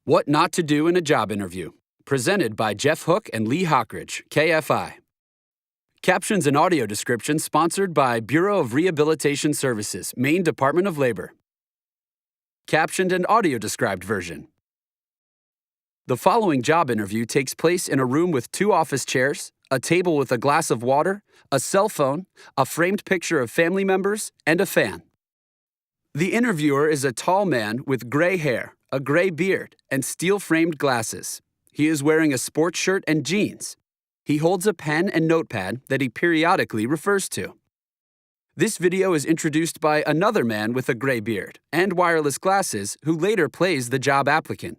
What Not to Do in a Job Interview, presented by Jeff Hook and Lee Hockridge, KFI. Captions and audio description sponsored by Bureau of Rehabilitation Services, Maine Department of Labor. Captioned and audio described version. The following job interview takes place in a room with 2 office chairs, a table with a glass of water, a cell phone, a framed picture of family members, and a fan. The interviewer is a tall man with gray hair, a gray beard, and steel-framed glasses. He is wearing a sports shirt and jeans. He holds a pen and notepad that he periodically refers to. This video is introduced by another man with a gray beard and wireless glasses who later plays the job applicant.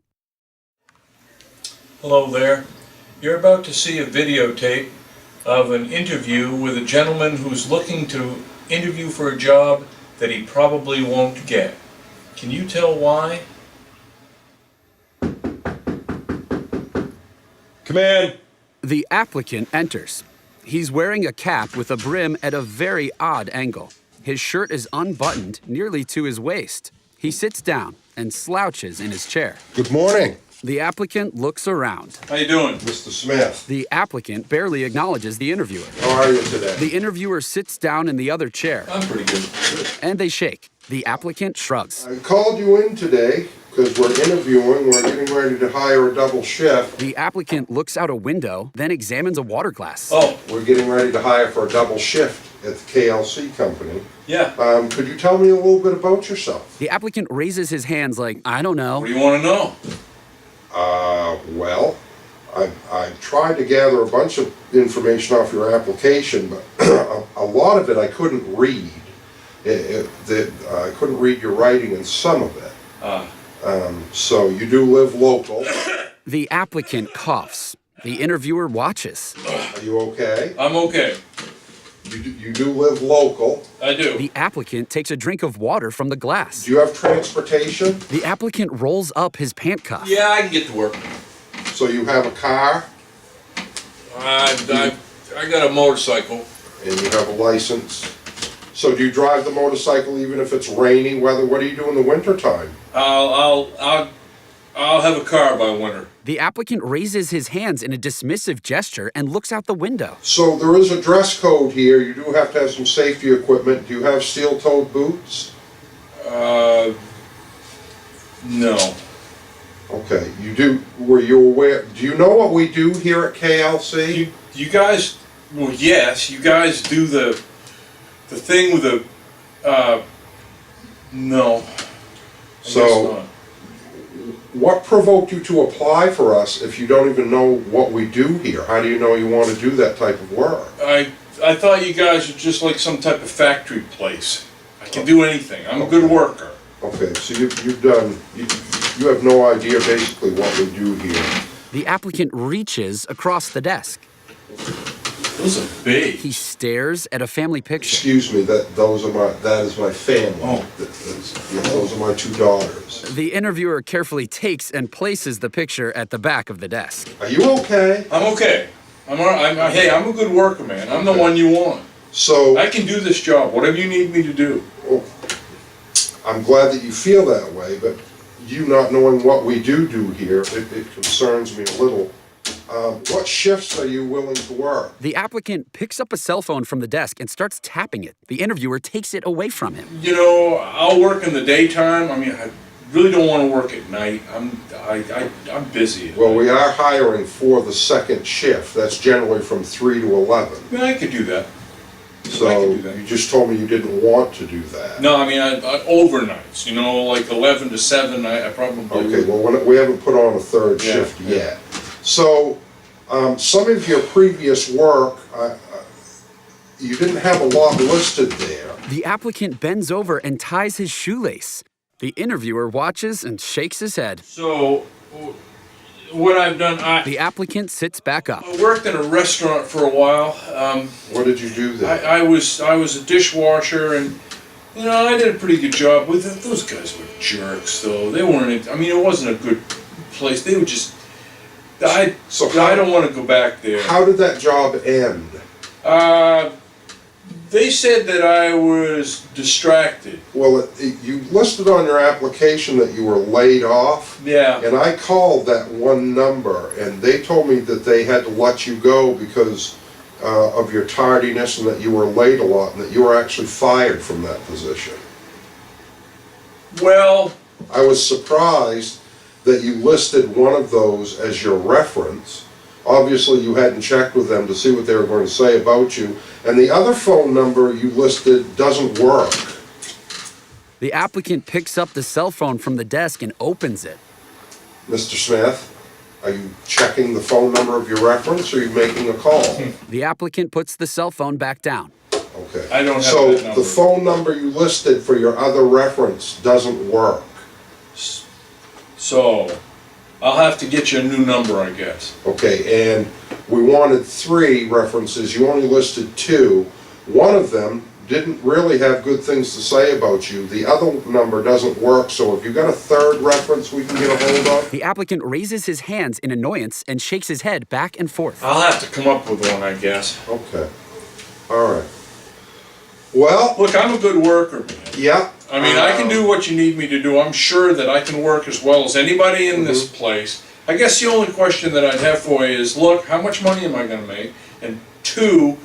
Hello there. You're about to see a videotape of an interview with a gentleman who's looking to interview for a job that he probably won't get. Can you tell why? Come in. The applicant enters. He's wearing a cap with a brim at a very odd angle. His shirt is unbuttoned nearly to his waist. He sits down and slouches in his chair. Good morning. The applicant looks around. How you doing? Mr. Smith. The applicant barely acknowledges the interviewer. How are you today? The interviewer sits down in the other chair, I'm pretty good. and they shake. The applicant shrugs. I called you in today because we're interviewing. We're getting ready to hire a double shift. The applicant looks out a window, then examines a water glass. Oh, We're getting ready to hire for a double shift at the KLC company. yeah. Could you tell me a little bit about yourself? The applicant raises his hands like, I don't know. What do you want to know? Well, I tried to gather a bunch of information off your application, but a lot of it I couldn't read. I couldn't read your writing in some of it. So you do live local. The applicant coughs. The interviewer watches. Are you okay? I'm okay. You do live local. I do. The applicant takes a drink of water from the glass. Do you have transportation? The applicant rolls up his pant cuff. Yeah, I can get to work. So you have a car I got a motorcycle. and you have a license. So do you drive the motorcycle even if it's rainy weather? What do you do in the wintertime? I'll have a car by winter. The applicant raises his hands in a dismissive gesture and looks out the window. So there is a dress code here. You do have to have some safety equipment. Do you have steel-toed boots? No. Okay, you do. Were you aware? Do you know what we do here at KLC? You guys, well, yes, you guys do the thing with the, no. I guess So, not. what provoked you to apply for us if you don't even know what we do here? How do you know you want to do that type of work? I thought you guys were just like some type of factory place. I can do anything. I'm a good worker. Okay, so you have no idea basically what we do here. The applicant reaches across the desk. Those are big. He stares at a family picture. Excuse me, that is my family. Oh. Those are my 2 daughters. The interviewer carefully takes and places the picture at the back of the desk. Are you okay? I'm okay. Hey, I'm a good worker, man. I'm the one you want. So, I can do this job, whatever you need me to do. I'm glad that you feel that way, but you not knowing what we do here, it concerns me a little. What shifts are you willing to work? The applicant picks up a cell phone from the desk and starts tapping it. The interviewer takes it away from him. You know, I'll work in the daytime. I mean, I really don't want to work at night. I'm busy. Well, we are hiring for the second shift. That's generally from 3 to 11. Yeah, I could do that. So I can do that. you just told me you didn't want to do that. No, I mean, overnights, you know, like 11 to 7, I probably Okay, well, we haven't put on a third Yeah, shift yeah. yet. So, some of your previous work, you didn't have a lot listed there. The applicant bends over and ties his shoelace. The interviewer watches and shakes his head. So, what I've done, The applicant sits back up. I worked in a restaurant for a while. What did you do there? I was a dishwasher, and you know, I did a pretty good job with it. Those guys were jerks, though. They weren't. I mean, it wasn't a good place. They were just. I don't want to go back there. How did that job end? They said that I was distracted. Well, you listed on your application that you were laid off. Yeah. And I called that one number, and they told me that they had to let you go because of your tardiness and that you were late a lot and that you were actually fired from that position. Well, I was surprised that you listed one of those as your reference. Obviously, you hadn't checked with them to see what they were going to say about you. And the other phone number you listed doesn't work. The applicant picks up the cell phone from the desk and opens it. Mr. Smith, are you checking the phone number of your reference, or are you making a call? The applicant puts the cell phone back down. Okay. I don't have so that number. The phone number you listed for your other reference doesn't work. So, I'll have to get you a new number, I guess. Okay, and we wanted 3 references. You only listed 2. One of them didn't really have good things to say about you. The other number doesn't work, so if you got a 3rd reference we can get a hold of? The applicant raises his hands in annoyance and shakes his head back and forth. I'll have to come up with one, I guess. Okay. All right. Well, Look, I'm a good worker, man. yeah. I mean, I can do what you need me to do. I'm sure that I can work as well as anybody in this place. I guess the only question that I'd have for you is, look, how much money am I going to make? And 2,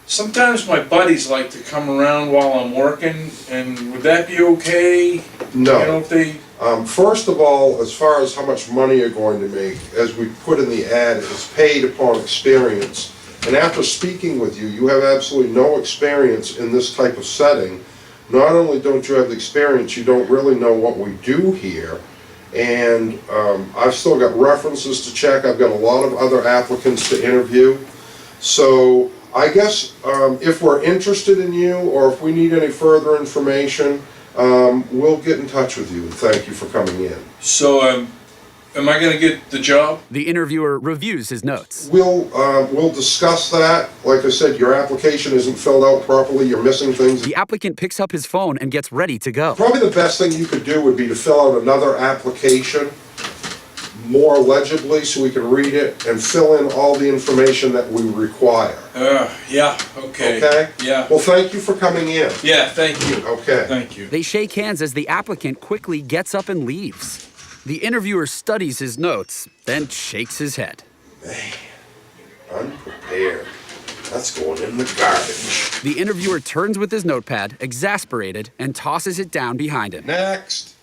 sometimes my buddies like to come around while I'm working, and would that be okay? No. You know, if they... First of all, as far as how much money you're going to make, as we put in the ad, it's paid upon experience. And after speaking with you, you have absolutely no experience in this type of setting. Not only don't you have the experience, you don't really know what we do here. And I've still got references to check. I've got a lot of other applicants to interview. So I guess if we're interested in you, or if we need any further information, we'll get in touch with you. And thank you for coming in. So, am I going to get the job? The interviewer reviews his notes. We'll discuss that. Like I said, your application isn't filled out properly. You're missing things. The applicant picks up his phone and gets ready to go. Probably the best thing you could do would be to fill out another application more legibly so we can read it and fill in all the information that we require. Yeah, okay. Okay? Yeah. Well, thank you for coming in. Yeah, thank you. Okay. Thank you. They shake hands as the applicant quickly gets up and leaves. The interviewer studies his notes, then shakes his head. Man, unprepared. That's going in the garbage. The interviewer turns with his notepad, exasperated, and tosses it down behind him. Next.